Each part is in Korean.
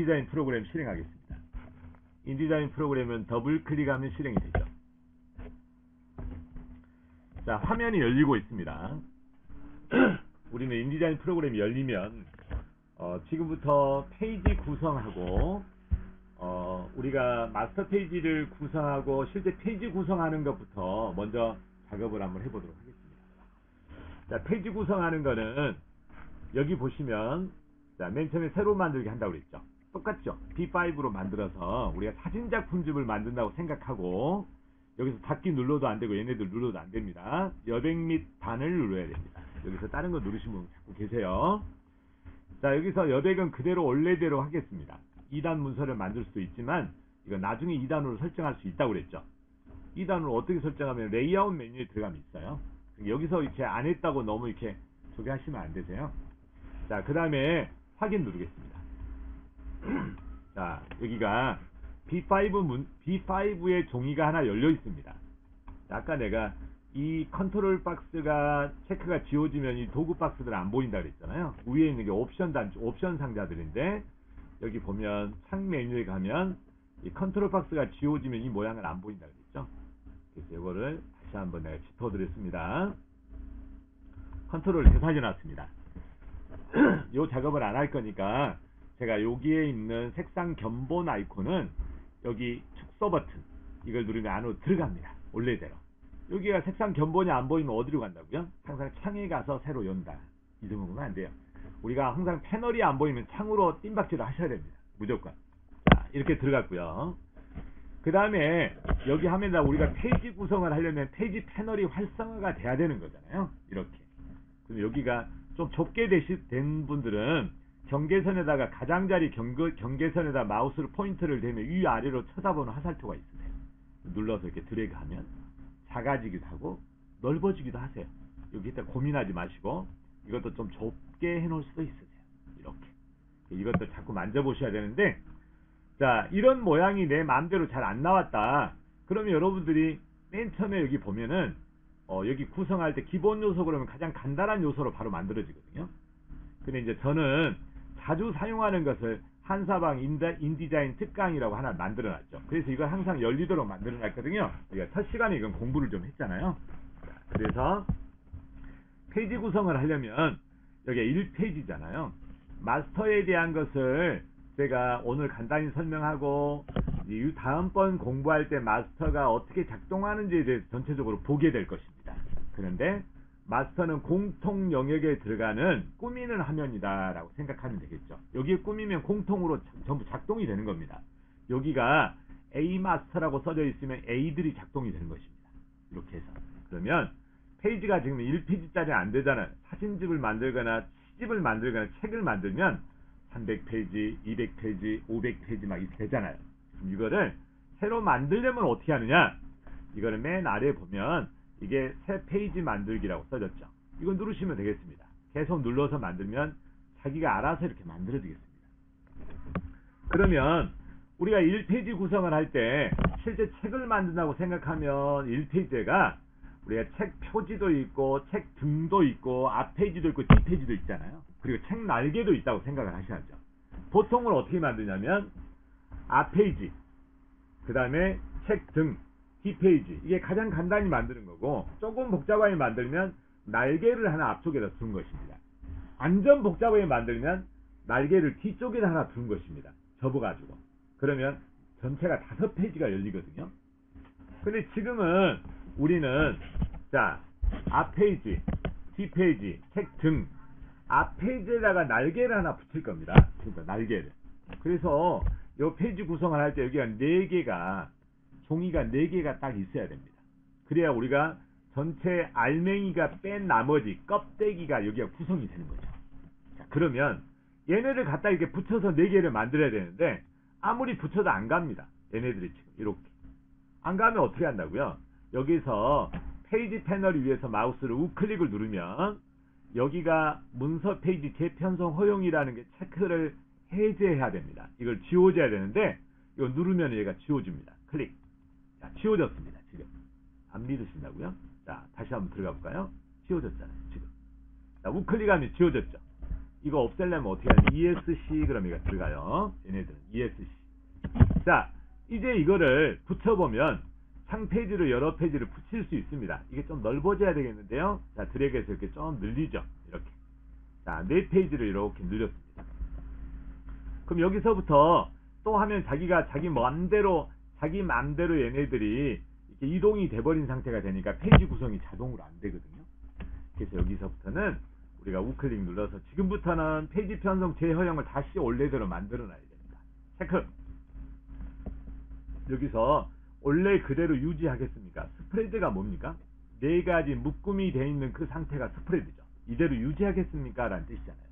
인디자인 프로그램 실행하겠습니다. 인디자인 프로그램은 더블 클릭하면 실행이 되죠. 자, 화면이 열리고 있습니다. 우리는 인디자인 프로그램이 열리면 지금부터 페이지 구성하고 우리가 마스터 페이지를 구성하고 실제 페이지 구성하는 것부터 먼저 작업을 한번 해보도록 하겠습니다. 자, 페이지 구성하는 거는 여기 보시면 자, 맨 처음에 새로 만들기 한다고 그랬죠. 똑같죠. B5로 만들어서 우리가 사진 작품집을 만든다고 생각하고 여기서 닫기 눌러도 안 되고 얘네들 눌러도 안 됩니다. 여백 및 단을 눌러야 됩니다. 여기서 다른 거 누르시면 자꾸 계세요. 자, 여기서 여백은 그대로 원래대로 하겠습니다. 2단 문서를 만들 수도 있지만 이거 나중에 2단으로 설정할 수 있다고 그랬죠. 2단으로 어떻게 설정하면 레이아웃 메뉴에 들어가면 있어요. 여기서 이렇게 안 했다고 너무 이렇게 저기 하시면 안 되세요. 자, 그 다음에 확인 누르겠습니다. 자, 여기가 B5의 종이가 하나 열려 있습니다. 아까 내가 이 컨트롤 박스가 체크가 지워지면 이 도구 박스들 안 보인다 그랬잖아요. 위에 있는 게 옵션 상자들인데 여기 보면 창 메뉴에 가면 이 컨트롤 박스가 지워지면 이 모양을 안 보인다 그랬죠. 그래서 이거를 다시 한번 내가 짚어드렸습니다. 컨트롤을 되살려 놨습니다. 이 작업을 안 할 거니까 제가 여기에 있는 색상 견본 아이콘은 여기 축소 버튼 이걸 누르면 안으로 들어갑니다. 원래대로. 여기가 색상 견본이 안 보이면 어디로 간다고요? 항상 창에 가서 새로 연다. 이 정도면 안 돼요. 우리가 항상 패널이 안 보이면 창으로 뜀박질을 하셔야 됩니다. 무조건. 자, 이렇게 들어갔고요. 그 다음에 여기 하면 우리가 페이지 구성을 하려면 페이지 패널이 활성화가 돼야 되는 거잖아요. 이렇게. 그럼 여기가 좀 좁게 된 분들은 경계선에다가 가장자리 경계선에다 마우스로 포인트를 대면 위아래로 쳐다보는 화살표가 있으세요. 눌러서 이렇게 드래그하면 작아지기도 하고 넓어지기도 하세요. 여기 일단 고민하지 마시고 이것도 좀 좁게 해놓을 수도 있으세요. 이렇게. 이것도 자꾸 만져보셔야 되는데 자, 이런 모양이 내 마음대로 잘 안 나왔다. 그러면 여러분들이 맨 처음에 여기 보면은 여기 구성할 때 기본 요소 그러면 가장 간단한 요소로 바로 만들어지거든요. 근데 이제 저는 자주 사용하는 것을 한사방 인디자인 특강이라고 하나 만들어놨죠. 그래서 이걸 항상 열리도록 만들어놨거든요. 우리가 첫 시간에 이건 공부를 좀 했잖아요. 자, 그래서 페이지 구성을 하려면 여기 1페이지잖아요. 마스터에 대한 것을 제가 오늘 간단히 설명하고 다음번 공부할 때 마스터가 어떻게 작동하는지에 대해서 전체적으로 보게 될 것입니다. 그런데 마스터는 공통 영역에 들어가는 꾸미는 화면이다 라고 생각하면 되겠죠. 여기에 꾸미면 공통으로 전부 작동이 되는 겁니다. 여기가 A 마스터라고 써져 있으면 A들이 작동이 되는 것입니다. 이렇게 해서 그러면 페이지가 지금 1페이지짜리 안 되잖아요. 사진집을 만들거나 시집을 만들거나 책을 만들면 300페이지, 200페이지, 500페이지 막 이렇게 되잖아요. 그럼 이거를 새로 만들려면 어떻게 하느냐? 이거를 맨 아래에 보면 이게 새 페이지 만들기라고 써졌죠. 이거 누르시면 되겠습니다. 계속 눌러서 만들면 자기가 알아서 이렇게 만들어지겠습니다. 그러면 우리가 1페이지 구성을 할 때 실제 책을 만든다고 생각하면 1페이지가 우리가 책 표지도 있고 책 등도 있고 앞페이지도 있고 뒷페이지도 있잖아요. 그리고 책 날개도 있다고 생각을 하셔야죠. 보통은 어떻게 만드냐면 앞페이지, 그 다음에 책 등, 뒷페이지 이게 가장 간단히 만드는 거고 조금 복잡하게 만들면 날개를 하나 앞쪽에다 두는 것입니다. 완전 복잡하게 만들면 날개를 뒤쪽에다 하나 두는 것입니다. 접어가지고 그러면 전체가 5페이지가 열리거든요. 근데 지금은 우리는 자 앞페이지, 뒷페이지, 책 등 앞페이지에다가 날개를 하나 붙일 겁니다. 그러니까 날개를. 그래서 이 페이지 구성을 할 때 여기가 4개가 종이가 4개가 딱 있어야 됩니다. 그래야 우리가 전체 알맹이가 뺀 나머지 껍데기가 여기가 구성이 되는 거죠. 자, 그러면 얘네를 갖다 이렇게 붙여서 4개를 만들어야 되는데 아무리 붙여도 안 갑니다. 얘네들이 지금 이렇게 안 가면 어떻게 한다고요? 여기서 페이지 패널 위에서 마우스를 우클릭을 누르면 여기가 문서 페이지 재편성 허용이라는 게 체크를 해제해야 됩니다. 이걸 지워줘야 되는데 이거 누르면 얘가 지워집니다. 클릭. 자, 지워졌습니다. 지금 안 믿으신다고요? 자, 다시 한번 들어가 볼까요? 지워졌잖아요. 지금. 자, 우클릭하면 지워졌죠. 이거 없애려면 어떻게 하냐? ESC 그럼 이거 들어가요. 얘네들은 ESC. 자, 이제 이거를 붙여보면 상페이지로 여러 페이지를 붙일 수 있습니다. 이게 좀 넓어져야 되겠는데요. 자, 드래그해서 이렇게 좀 늘리죠. 이렇게. 자, 4페이지를 이렇게 늘렸습니다. 그럼 여기서부터 또 하면 자기가 자기 맘대로 얘네들이 이렇게 이동이 돼버린 상태가 되니까 페이지 구성이 자동으로 안 되거든요. 그래서 여기서부터는 우리가 우클릭 눌러서 지금부터는 페이지 편성 재허용을 다시 원래대로 만들어 놔야 됩니다. 체크. 여기서 원래 그대로 유지하겠습니까? 스프레드가 뭡니까? 4가지 묶음이 되어 있는 그 상태가 스프레드죠. 이대로 유지하겠습니까? 라는 뜻이잖아요.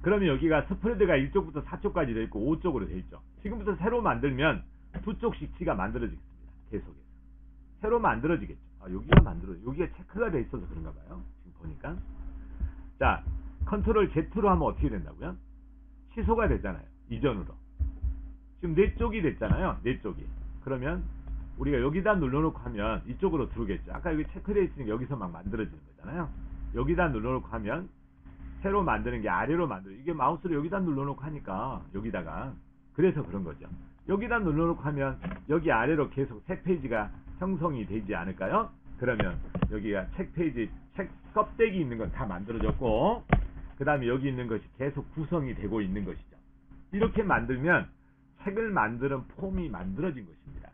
그러면 여기가 스프레드가 1쪽부터 4쪽까지 되어 있고 5쪽으로 되어 있죠. 지금부터 새로 만들면 2쪽씩 G가 만들어지겠습니다. 계속해서. 새로 만들어지겠죠. 여기가 체크가 되어 있어서 그런가 봐요. 지금 보니까. 자, 컨트롤 Z로 하면 어떻게 된다고요? 취소가 됐잖아요. 이전으로. 지금 4쪽이 됐잖아요. 4쪽이. 그러면 우리가 여기다 눌러놓고 하면 이쪽으로 들어오겠죠. 아까 여기 체크되어 있으니까 여기서 막 만들어지는 거잖아요. 여기다 눌러놓고 하면 새로 만드는 게 아래로 이게 마우스를 여기다 눌러놓고 하니까 여기다가 그래서 그런 거죠. 여기다 눌러놓고 하면 여기 아래로 계속 새 페이지가 형성이 되지 않을까요? 그러면 여기가 책 페이지, 책 껍데기 있는 건 다 만들어졌고 그 다음에 여기 있는 것이 계속 구성이 되고 있는 것이죠. 이렇게 만들면 책을 만드는 폼이 만들어진 것입니다.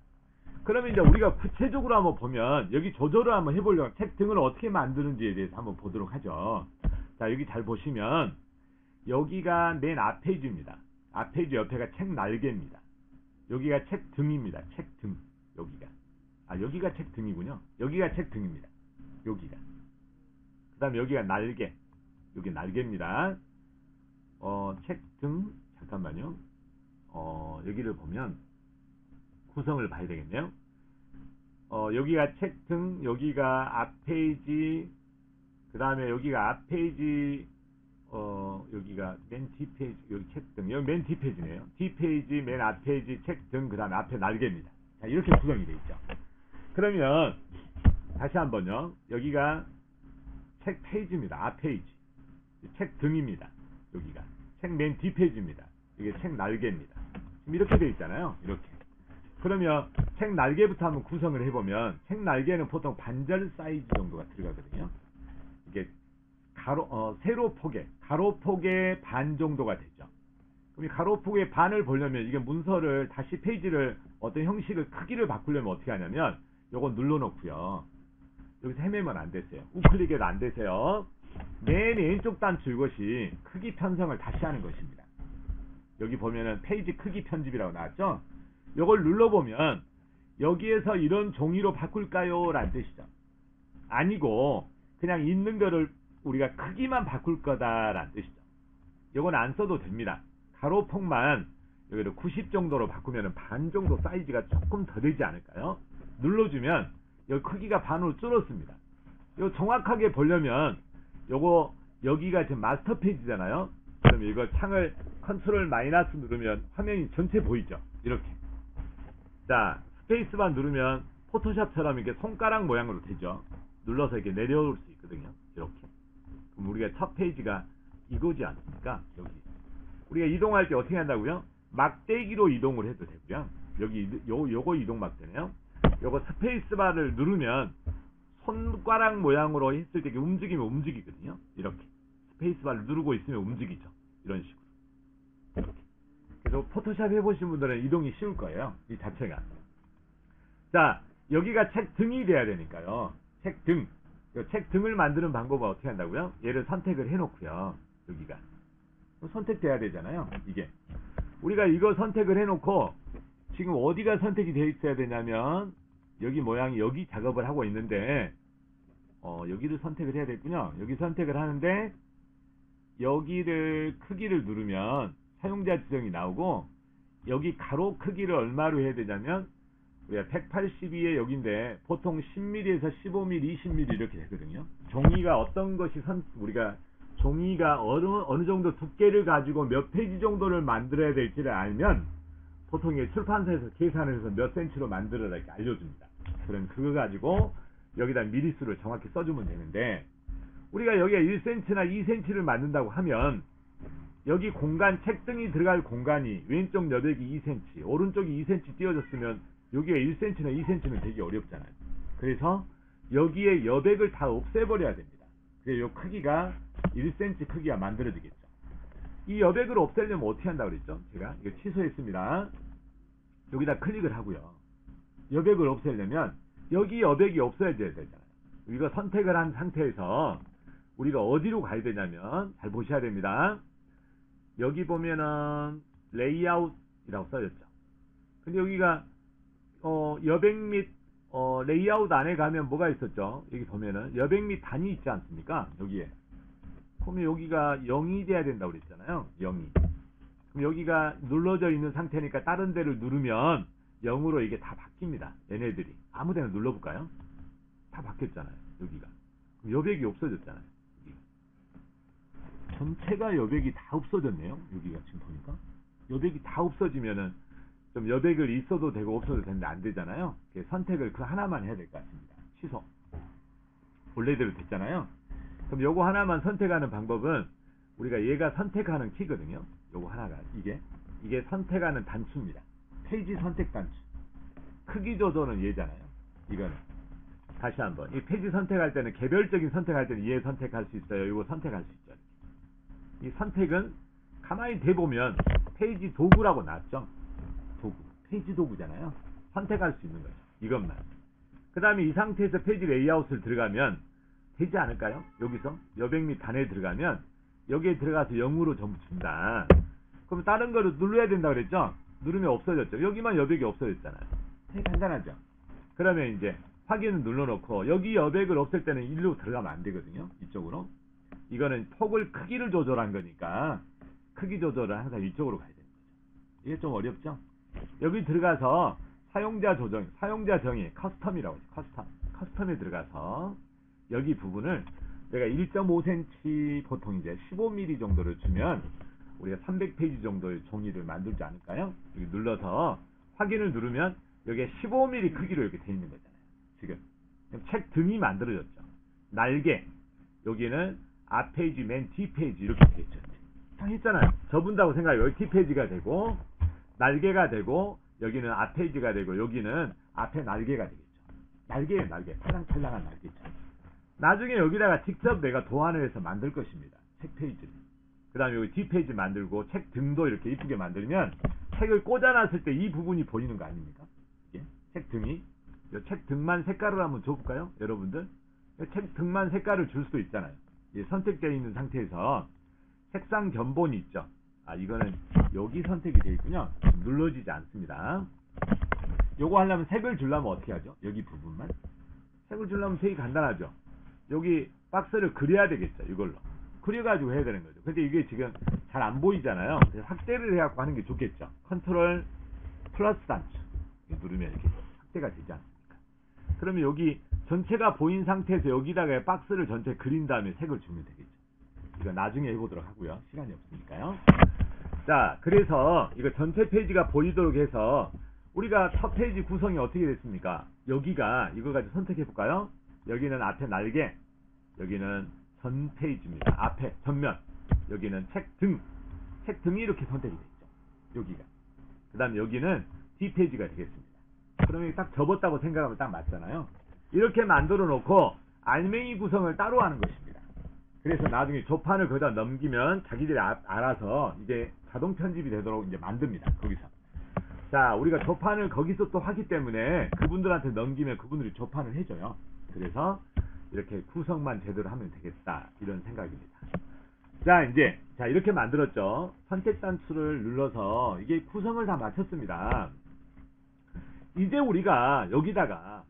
그러면 이제 우리가 구체적으로 한번 보면 여기 조절을 한번 해보려고 책 등을 어떻게 만드는지에 대해서 한번 보도록 하죠. 자, 여기 잘 보시면 여기가 맨 앞페이지입니다. 앞페이지 옆에가 책 날개입니다. 여기가 책 등입니다. 책 등. 여기가 책 등이군요. 여기가 책 등입니다. 여기가. 그 다음에 여기가 날개. 여기 날개입니다. 책 등. 잠깐만요. 여기를 보면 구성을 봐야 되겠네요. 여기가 책 등, 여기가 앞페이지, 그 다음에 여기가 앞페이지, 여기가 맨 뒷페이지, 여기 책 등, 여기 맨 뒷페이지네요. 뒷페이지, 맨 앞페이지, 책 등, 그 다음에 앞에 날개입니다. 자, 이렇게 구성이 되어 있죠. 그러면 다시 한번요. 여기가 책 페이지입니다. 앞페이지. 책 등입니다. 여기가. 책 맨 뒷페이지입니다. 이게 책 날개입니다. 지금 이렇게 되어 있잖아요. 이렇게. 그러면 책 날개부터 한번 구성을 해보면 책 날개는 보통 반절 사이즈 정도가 들어가거든요. 이게 가로 폭의 반 정도가 되죠. 그럼 이 가로 폭의 반을 보려면 이게 문서를 다시 페이지를 어떤 형식을 크기를 바꾸려면 어떻게 하냐면 요거 눌러놓고요. 여기서 헤매면 안 되세요. 우클릭해도 안 되세요. 맨 왼쪽 단추 이것이 크기 편성을 다시 하는 것입니다. 여기 보면은 페이지 크기 편집이라고 나왔죠? 요걸 눌러보면 여기에서 이런 종이로 바꿀까요? 라는 뜻이죠. 아니고 그냥 있는 거를 우리가 크기만 바꿀 거다라는 뜻이죠. 요건 안 써도 됩니다. 가로폭만 여기를 90 정도로 바꾸면 반 정도 사이즈가 조금 더 되지 않을까요? 눌러주면 여기 크기가 반으로 줄었습니다. 이거 정확하게 보려면 요거 여기가 지금 마스터 페이지잖아요. 그럼 이거 창을 컨트롤 마이너스 누르면 화면이 전체 보이죠. 이렇게. 자, 스페이스바 누르면 포토샵처럼 이렇게 손가락 모양으로 되죠. 눌러서 이렇게 내려올 수 있거든요. 이렇게. 그럼 우리가 첫 페이지가 이거지 않습니까? 여기. 우리가 이동할 때 어떻게 한다고요? 막대기로 이동을 해도 되고요. 여기 요거 이동 막대네요. 요거 스페이스바를 누르면 손가락 모양으로 했을 때 움직이면 움직이거든요. 이렇게. 스페이스바를 누르고 있으면 움직이죠. 이런 식으로. 이렇게. 그래서 포토샵 해보신 분들은 이동이 쉬울 거예요. 이 자체가. 자, 여기가 책 등이 돼야 되니까요. 책 등. 책 등을 만드는 방법은 어떻게 한다고요? 얘를 선택을 해놓고요. 여기가. 선택돼야 되잖아요. 이게. 우리가 이거 선택을 해놓고 지금 어디가 선택이 되어 있어야 되냐면 여기 모양이 여기 작업을 하고 있는데 여기를 선택을 해야 되겠군요. 여기 선택을 하는데 여기를 크기를 누르면 사용자 지정이 나오고 여기 가로 크기를 얼마로 해야 되냐면 우리가 182에 여기인데 보통 10mm에서 15mm, 20mm 이렇게 되거든요. 종이가 어떤 것이 우리가 종이가 어느 정도 두께를 가지고 몇 페이지 정도를 만들어야 될지를 알면 보통 출판사에서 계산을 해서 몇 센치로 만들어라 이렇게 알려줍니다. 그럼 그거 가지고 여기다 미리수를 정확히 써주면 되는데 우리가 여기에 1cm나 2cm를 만든다고 하면 여기 공간, 책등이 들어갈 공간이 왼쪽 여백이 2cm, 오른쪽이 2cm 띄워졌으면 여기가 1cm나 2cm는 되게 어렵잖아요. 그래서 여기에 여백을 다 없애버려야 됩니다. 그래서 이 크기가 1cm 크기가 만들어지겠죠. 이 여백을 없애려면 어떻게 한다고 그랬죠? 제가 이거 취소했습니다. 여기다 클릭을 하고요. 여백을 없애려면 여기 여백이 없어져야 되잖아요. 이거 선택을 한 상태에서 우리가 어디로 가야 되냐면 잘 보셔야 됩니다. 여기 보면은 레이아웃이라고 써졌죠. 근데 여기가 여백 및 레이아웃 안에 가면 뭐가 있었죠? 여기 보면은 여백 및 단위 있지 않습니까? 여기에 그러면 여기가 0이 돼야 된다고 그랬잖아요. 0이. 그럼 여기가 눌러져 있는 상태니까 다른 데를 누르면 0으로 이게 다 바뀝니다. 얘네들이 아무 데나 눌러볼까요? 다 바뀌었잖아요. 여기가. 그럼 여백이 없어졌잖아요. 여기가. 전체가 여백이 다 없어졌네요. 여기가 지금 보니까 여백이 다 없어지면은 좀 여백을 있어도 되고 없어도 되는데 안 되잖아요. 선택을 그 하나만 해야 될 것 같습니다. 취소. 원래대로 됐잖아요. 그럼 요거 하나만 선택하는 방법은 우리가 얘가 선택하는 키거든요. 요거 하나가 이게 선택하는 단추입니다. 페이지 선택 단추. 크기 조절은 얘잖아요. 이거는 다시 한번 이 페이지 선택할 때는 개별적인 선택할 때는 얘 선택할 수 있어요. 이거 선택할 수 있죠. 이 선택은 가만히 대보면 페이지 도구라고 나왔죠. 도구. 페이지 도구잖아요. 선택할 수 있는 거죠. 이것만. 그 다음에 이 상태에서 페이지 레이아웃을 들어가면 되지 않을까요? 여기서 여백 및 단에 들어가면 여기에 들어가서 0으로 전부 준다. 그럼 다른 거를 눌러야 된다고 그랬죠? 누르면 없어졌죠. 여기만 여백이 없어졌잖아요. 되게 간단하죠? 그러면 이제 확인을 눌러놓고 여기 여백을 없앨 때는 일로 들어가면 안 되거든요. 이쪽으로. 이거는 폭을 크기를 조절한 거니까 크기 조절을 항상 이쪽으로 가야 되는 거죠. 이게 좀 어렵죠? 여기 들어가서 사용자 조정, 사용자 정의, 커스텀이라고 하죠. 커스텀에 들어가서 여기 부분을 내가 1.5cm 보통 이제 15mm 정도를 주면 우리가 300페이지 정도의 종이를 만들지 않을까요? 여기 눌러서 확인을 누르면 여기에 15mm 크기로 이렇게 돼 있는 거잖아요. 지금 책 등이 만들어졌죠. 날개, 여기는 앞페이지, 맨 뒷페이지 이렇게 돼 있죠. 딱 했잖아요. 접은다고 생각해요. 여기 뒷페이지가 되고 날개가 되고 여기는 앞페이지가 되고 여기는 앞에 날개가 되겠죠. 날개예요, 날개. 팔랑팔랑한 날개죠. 나중에 여기다가 직접 내가 도안을 해서 만들 것입니다. 책 페이지를. 그 다음에 여기 뒷페이지 만들고 책 등도 이렇게 이쁘게 만들면 책을 꽂아놨을 때 이 부분이 보이는 거 아닙니까? 이게 책 등이. 이 책 등만 색깔을 한번 줘볼까요? 여러분들? 책 등만 색깔을 줄 수도 있잖아요. 선택되어 있는 상태에서 색상 견본이 있죠. 아, 이거는 여기 선택이 되어 있군요. 눌러지지 않습니다. 요거 하려면 색을 주려면 어떻게 하죠? 여기 부분만. 색을 주려면 되게 간단하죠. 여기 박스를 그려야 되겠죠. 이걸로. 그려가지고 해야 되는 거죠. 근데 이게 지금 잘 안 보이잖아요. 그래서 확대를 해갖고 하는 게 좋겠죠. 컨트롤 플러스 단추. 누르면 이렇게 확대가 되지 않습니까? 그러면 여기 전체가 보인 상태에서 여기다가 박스를 전체 그린 다음에 색을 주면 되겠죠. 이거 나중에 해보도록 하고요. 시간이 없으니까요. 자, 그래서 이거 전체 페이지가 보이도록 해서 우리가 첫 페이지 구성이 어떻게 됐습니까? 여기가 이거 가지고 선택해 볼까요? 여기는 앞에 날개, 여기는 전 페이지입니다. 앞에 전면, 여기는 책 등, 책 등이 이렇게 선택이 됐죠. 여기가. 그 다음에 여기는 뒷페이지가 되겠습니다. 그러면 딱 접었다고 생각하면 딱 맞잖아요. 이렇게 만들어 놓고 알맹이 구성을 따로 하는 것입니다. 그래서 나중에 조판을 거기다 넘기면 자기들이 알아서 이제 자동 편집이 되도록 이제 만듭니다. 거기서. 자, 우리가 조판을 거기서 또 하기 때문에 그분들한테 넘기면 그분들이 조판을 해줘요. 그래서 이렇게 구성만 제대로 하면 되겠다. 이런 생각입니다. 자, 이제 이렇게 만들었죠. 선택 단추를 눌러서 이게 구성을 다 마쳤습니다. 이제 우리가 여기다가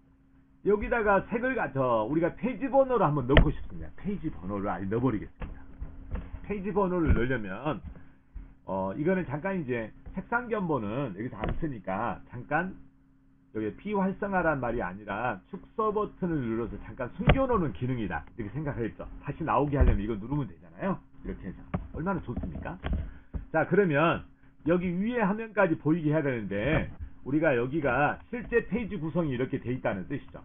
색을 우리가 페이지 번호를 한번 넣고 싶습니다. 페이지 번호를 아예 넣어버리겠습니다. 페이지 번호를 넣으려면 이거는 잠깐 이제 색상 견본은 여기서 안 쓰니까 잠깐 여기 비활성화란 말이 아니라 축소 버튼을 눌러서 잠깐 숨겨놓는 기능이다. 이렇게 생각했죠. 다시 나오게 하려면 이거 누르면 되잖아요. 이렇게 해서. 얼마나 좋습니까? 자, 그러면 여기 위에 화면까지 보이게 해야 되는데 우리가 여기가 실제 페이지 구성이 이렇게 돼 있다는 뜻이죠.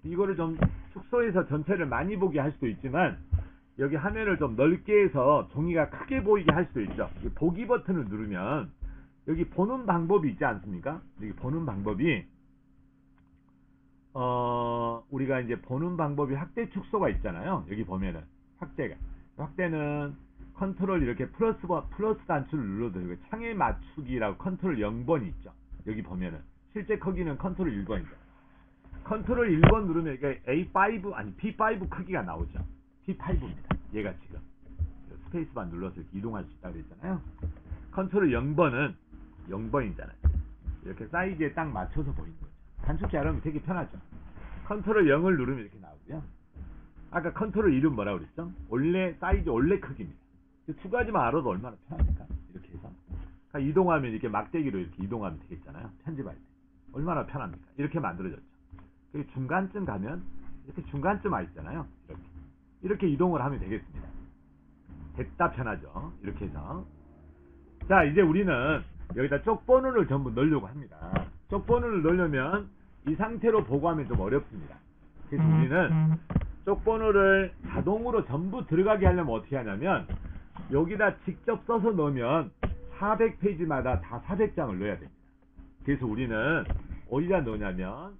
이거를 좀 축소해서 전체를 많이 보게 할 수도 있지만 여기 화면을 좀 넓게 해서 종이가 크게 보이게 할 수도 있죠. 이 보기 버튼을 누르면 여기 보는 방법이 있지 않습니까? 여기 보는 방법이 우리가 이제 보는 방법이 확대 축소가 있잖아요. 여기 보면은 확대는 컨트롤 이렇게 플러스 단추를 눌러도 되고 창의 맞추기라고 컨트롤 0번이 있죠. 여기 보면은 실제 크기는 컨트롤 1번이죠. 컨트롤 1번 누르면 이게 A5 아니 P5 크기가 나오죠. P5입니다. 얘가 지금 스페이스바 눌러서 이렇게 이동할 수 있다고 했잖아요. 컨트롤 0번은 0번이잖아요. 이렇게 사이즈에 딱 맞춰서 보이는 거죠. 단축키 알아보면 되게 편하죠. 컨트롤 0을 누르면 이렇게 나오고요. 아까 컨트롤 1은 뭐라고 그랬죠? 사이즈 원래 크기입니다. 두 가지만 알아도 얼마나 편합니까? 이렇게 해서 그러니까 이동하면 이렇게 막대기로 이렇게 이동하면 되겠잖아요. 편집할 때 얼마나 편합니까? 이렇게 만들어졌죠. 그리고 중간쯤 가면 이렇게 중간쯤 와 있잖아요. 이렇게 이동을 하면 되겠습니다. 됐다 편하죠. 이렇게 해서 자 이제 우리는 여기다 쪽번호를 전부 넣으려고 합니다. 쪽번호를 넣으려면 이 상태로 보고하면 좀 어렵습니다. 그래서 우리는 쪽번호를 자동으로 전부 들어가게 하려면 어떻게 하냐면 여기다 직접 써서 넣으면 400페이지마다 다 400장을 넣어야 됩니다. 그래서 우리는 어디다 넣냐면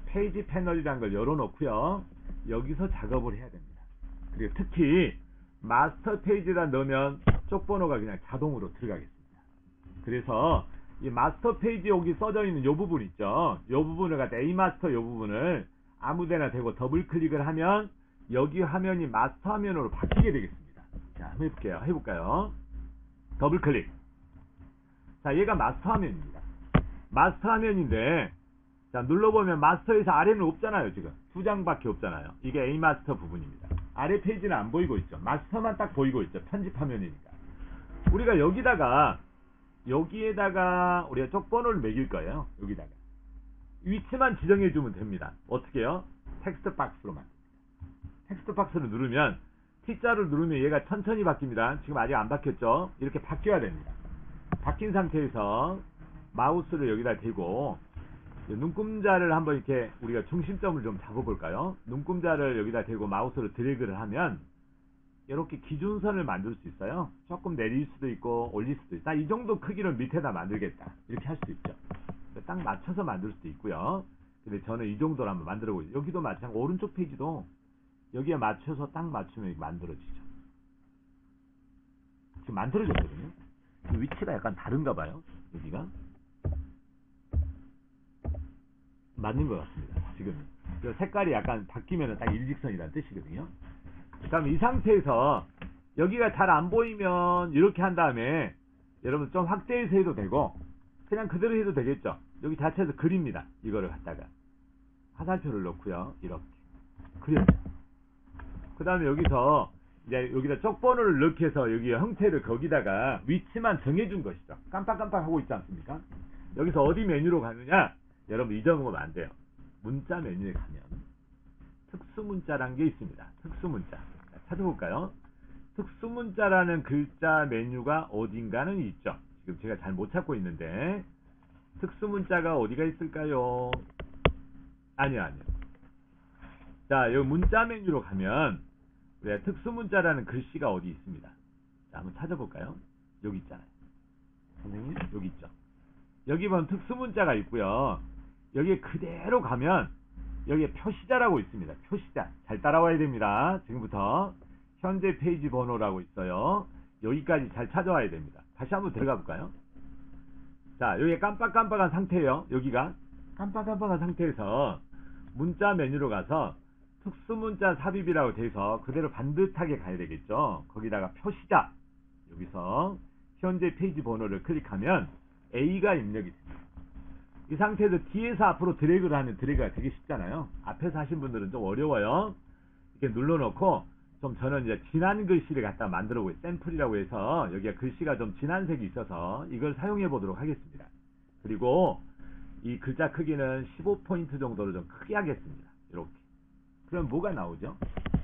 페이지 패널이라는 걸 열어놓고요. 여기서 작업을 해야 됩니다. 그리고 특히 마스터 페이지에다 넣으면 쪽번호가 그냥 자동으로 들어가겠습니다. 그래서 이 마스터 페이지 여기 써져 있는 이 부분 있죠. 이 부분을 갖다 A 마스터 이 부분을 아무데나 대고 더블 클릭을 하면 여기 화면이 마스터 화면으로 바뀌게 되겠습니다. 자, 한번 해볼까요? 더블 클릭. 자, 얘가 마스터 화면입니다. 마스터 화면인데, 자, 눌러보면 마스터에서 아래는 없잖아요, 지금. 두 장밖에 없잖아요. 이게 A 마스터 부분입니다. 아래 페이지는 안 보이고 있죠. 마스터만 딱 보이고 있죠. 편집 화면이니까. 우리가 여기에다가 우리가 쪽번호를 매길 거예요. 여기다가. 위치만 지정해주면 됩니다. 어떻게요? 텍스트 박스로만. 텍스트 박스를 누르면 T자를 누르면 얘가 천천히 바뀝니다. 지금 아직 안 바뀌었죠? 이렇게 바뀌어야 됩니다. 바뀐 상태에서 마우스를 여기다 대고 눈금자를 한번 이렇게 우리가 중심점을 좀 잡아볼까요? 눈금자를 여기다 대고 마우스로 드래그를 하면 이렇게 기준선을 만들 수 있어요. 조금 내릴 수도 있고 올릴 수도 있다. 이 정도 크기를 밑에다 만들겠다. 이렇게 할 수 있죠. 딱 맞춰서 만들 수도 있고요. 근데 저는 이 정도로 한번 만들어 보죠. 여기도 마찬가지로 오른쪽 페이지도 여기에 맞춰서 딱 맞추면 만들어지죠. 지금 만들어졌거든요. 위치가 약간 다른가 봐요. 여기가 맞는 것 같습니다. 지금 색깔이 약간 바뀌면 딱 일직선이라는 뜻이거든요. 그럼 이 상태에서 여기가 잘 안 보이면 이렇게 한 다음에 여러분 좀 확대해서 해도 되고 그냥 그대로 해도 되겠죠. 여기 자체에서 그립니다. 이거를 갖다가 화살표를 넣고요. 이렇게 그렸죠. 그 다음에 여기서 이제 여기다 쪽번호를 넣게 해서 여기 형태를 거기다가 위치만 정해준 것이죠. 깜빡깜빡 하고 있지 않습니까? 여기서 어디 메뉴로 가느냐? 여러분 잊어먹으면 안 돼요. 문자 메뉴에 가면 특수문자라는 게 있습니다. 특수문자. 찾아볼까요? 특수문자라는 글자 메뉴가 어딘가는 있죠. 지금 제가 잘 못 찾고 있는데 특수문자가 어디가 있을까요? 아니요. 자, 여기 문자 메뉴로 가면 특수문자라는 글씨가 어디 있습니다. 자, 한번 찾아볼까요? 여기 있잖아요. 선생님, 여기 있죠. 여기 보면 특수문자가 있고요. 여기에 그대로 가면 여기에 표시자라고 있습니다. 표시자. 잘 따라와야 됩니다. 지금부터 현재 페이지 번호라고 있어요. 여기까지 잘 찾아와야 됩니다. 다시 한번 들어가 볼까요? 자, 여기 깜빡깜빡한 상태예요. 여기가 깜빡깜빡한 상태에서 문자 메뉴로 가서 특수문자 삽입이라고 돼서 그대로 반듯하게 가야 되겠죠. 거기다가 표시자. 여기서 현재 페이지 번호를 클릭하면 A가 입력이 됩니다. 이 상태에서 뒤에서 앞으로 드래그를 하면 드래그가 되게 쉽잖아요. 앞에서 하신 분들은 좀 어려워요. 이렇게 눌러놓고 좀 저는 이제 진한 글씨를 갖다 만들어 보고 샘플이라고 해서 여기가 글씨가 좀 진한 색이 있어서 이걸 사용해 보도록 하겠습니다. 그리고 이 글자 크기는 15포인트 정도로 좀 크게 하겠습니다. 이렇게. 그럼 뭐가 나오죠?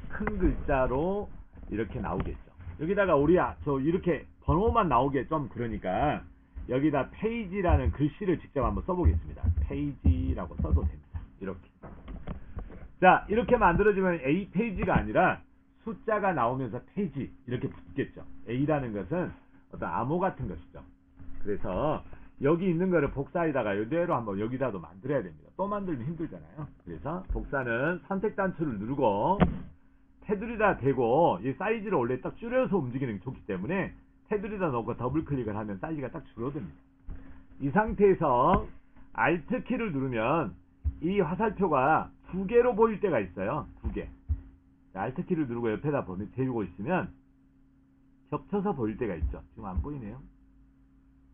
큰 글자로 이렇게 나오겠죠. 여기다가 우리 이렇게 번호만 나오게 좀 그러니까 여기다 페이지라는 글씨를 직접 한번 써보겠습니다. 페이지라고 써도 됩니다. 이렇게. 자, 이렇게 만들어지면 A 페이지가 아니라 숫자가 나오면서 페이지 이렇게 붙겠죠. A라는 것은 어떤 암호 같은 것이죠. 그래서 여기 있는 거를 복사에다가 이대로 한번 여기다도 만들어야 됩니다. 또 만들면 힘들잖아요. 그래서 복사는 선택 단추를 누르고 테두리에다 대고 이 사이즈를 원래 딱 줄여서 움직이는 게 좋기 때문에 테두리에다 놓고 더블 클릭을 하면 사이즈가 딱 줄어듭니다. 이 상태에서 Alt 키를 누르면 이 화살표가 두 개로 보일 때가 있어요. 두 개. Alt 키를 누르고 옆에다 대고 있으면 겹쳐서 보일 때가 있죠. 지금 안 보이네요.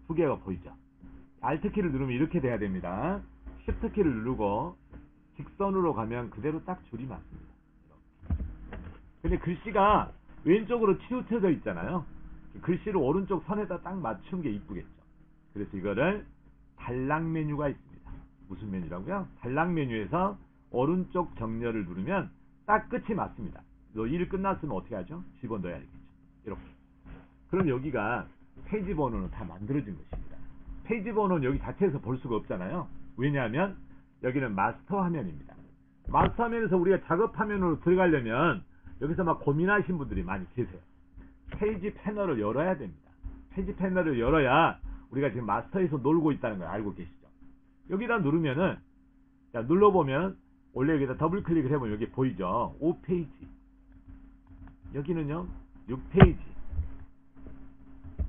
두 개가 보이죠. Alt 키를 누르면 이렇게 돼야 됩니다. Shift 키를 누르고 직선으로 가면 그대로 딱 줄이 맞습니다. 이렇게. 근데 글씨가 왼쪽으로 치우쳐져 있잖아요. 글씨를 오른쪽 선에다 딱 맞춘 게 이쁘겠죠. 그래서 이거를 단락 메뉴가 있습니다. 무슨 메뉴라고요? 단락 메뉴에서 오른쪽 정렬을 누르면 딱 끝이 맞습니다. 일 끝났으면 어떻게 하죠? 집어넣어야 되겠죠. 이렇게. 그럼 여기가 페이지 번호는 다 만들어진 것입니다. 페이지 번호는 여기 자체에서 볼 수가 없잖아요. 왜냐하면 여기는 마스터 화면입니다. 마스터 화면에서 우리가 작업 화면으로 들어가려면 여기서 막 고민하신 분들이 많이 계세요. 페이지 패널을 열어야 됩니다. 페이지 패널을 열어야 우리가 지금 마스터에서 놀고 있다는 걸 알고 계시죠. 여기다 누르면은, 자, 눌러보면 원래 여기다 더블 클릭을 해보면 여기 보이죠. 5페이지. 여기는요 6페이지.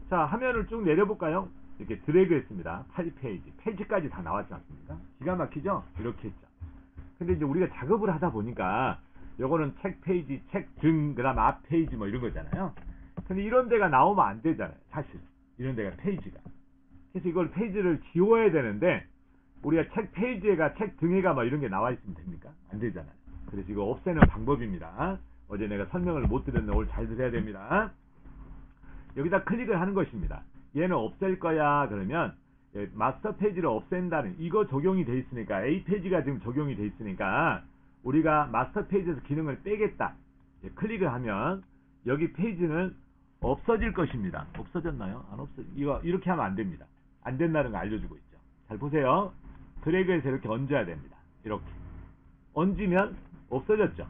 자, 화면을 쭉 내려볼까요? 이렇게 드래그 했습니다. 8페이지. 페이지까지 다 나왔지 않습니까? 기가 막히죠? 이렇게 했죠. 근데 이제 우리가 작업을 하다 보니까 요거는 책 페이지, 책 등, 그 다음 앞 페이지 뭐 이런 거잖아요. 근데 이런 데가 나오면 안 되잖아요. 사실. 이런 데가 페이지가. 그래서 이걸 페이지를 지워야 되는데 우리가 책 페이지에가 책 등에가 뭐 이런 게 나와 있으면 됩니까? 안 되잖아요. 그래서 이거 없애는 방법입니다. 어제 내가 설명을 못 드렸는데 오늘 잘 들어야 됩니다. 여기다 클릭을 하는 것입니다. 얘는 없앨 거야 그러면 마스터 페이지를 없앤다는 이거 적용이 돼 있으니까 A 페이지가 지금 적용이 돼 있으니까 우리가 마스터 페이지에서 기능을 빼겠다. 클릭을 하면 여기 페이지는 없어질 것입니다. 없어졌나요? 안 없어. 이거 이렇게 하면 안 됩니다. 안 된다는 거 알려주고 있죠. 잘 보세요. 드래그해서 이렇게 얹어야 됩니다. 이렇게 얹으면 없어졌죠.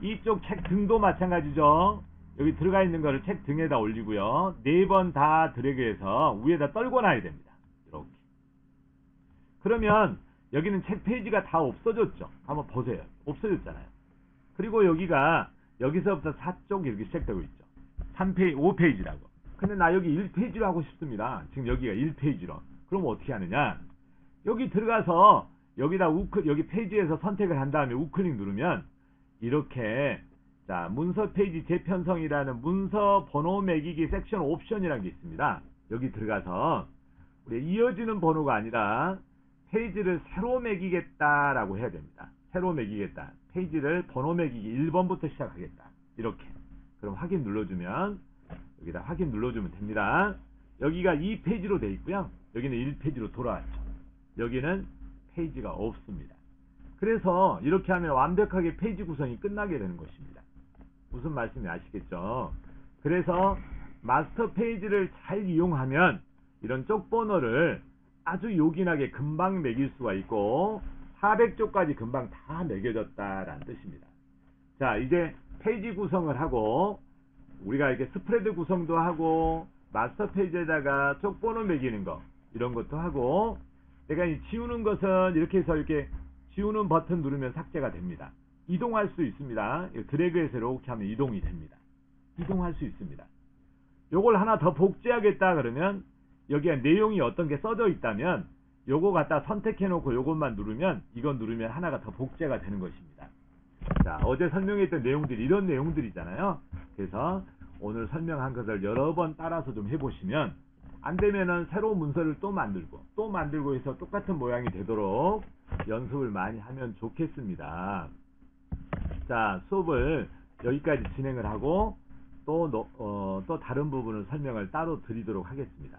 이쪽 책 등도 마찬가지죠. 여기 들어가 있는 거를 책 등에다 올리고요. 4번 다 드래그해서 위에다 떨궈 놔야 됩니다. 이렇게. 그러면 여기는 책 페이지가 다 없어졌죠. 한번 보세요. 없어졌잖아요. 그리고 여기가 여기서부터 4쪽 이렇게 시작되고 있죠. 3페이지, 5페이지라고. 근데 나 여기 1페이지로 하고 싶습니다. 지금 여기가 1페이지로. 그럼 어떻게 하느냐? 여기 들어가서 여기다 여기 페이지에서 선택을 한 다음에 우클릭 누르면 이렇게 자, 문서 페이지 재편성이라는 문서 번호 매기기 섹션 옵션이라는 게 있습니다. 여기 들어가서 우리 이어지는 번호가 아니라 페이지를 새로 매기겠다라고 해야 됩니다. 새로 매기겠다. 페이지를 번호 매기기 1번부터 시작하겠다. 이렇게. 그럼 확인 눌러주면 여기다 확인 눌러주면 됩니다. 여기가 2페이지로 돼 있고요. 여기는 1페이지로 돌아왔죠. 여기는 페이지가 없습니다. 그래서 이렇게 하면 완벽하게 페이지 구성이 끝나게 되는 것입니다. 무슨 말씀인지 아시겠죠? 그래서 마스터 페이지를 잘 이용하면 이런 쪽 번호를 아주 요긴하게 금방 매길 수가 있고 400쪽까지 금방 다 매겨졌다라는 뜻입니다. 자, 이제 페이지 구성을 하고 우리가 이렇게 스프레드 구성도 하고 마스터 페이지에다가 쪽 번호 매기는 거 이런 것도 하고 내가 지우는 것은 이렇게 해서 이렇게 지우는 버튼 누르면 삭제가 됩니다. 이동할 수 있습니다. 드래그해서 이렇게 하면 이동이 됩니다. 이동할 수 있습니다. 요걸 하나 더 복제하겠다 그러면 여기에 내용이 어떤 게 써져 있다면 요거 갖다 선택해 놓고 요것만 누르면 이건 누르면 하나가 더 복제가 되는 것입니다. 자, 어제 설명했던 내용들이 이런 내용들이잖아요. 그래서 오늘 설명한 것을 여러 번 따라서 좀 해보시면 안 되면은 새로운 문서를 또 만들고 해서 똑같은 모양이 되도록 연습을 많이 하면 좋겠습니다. 자, 수업을 여기까지 진행을 하고 또 다른 부분을 설명을 따로 드리도록 하겠습니다.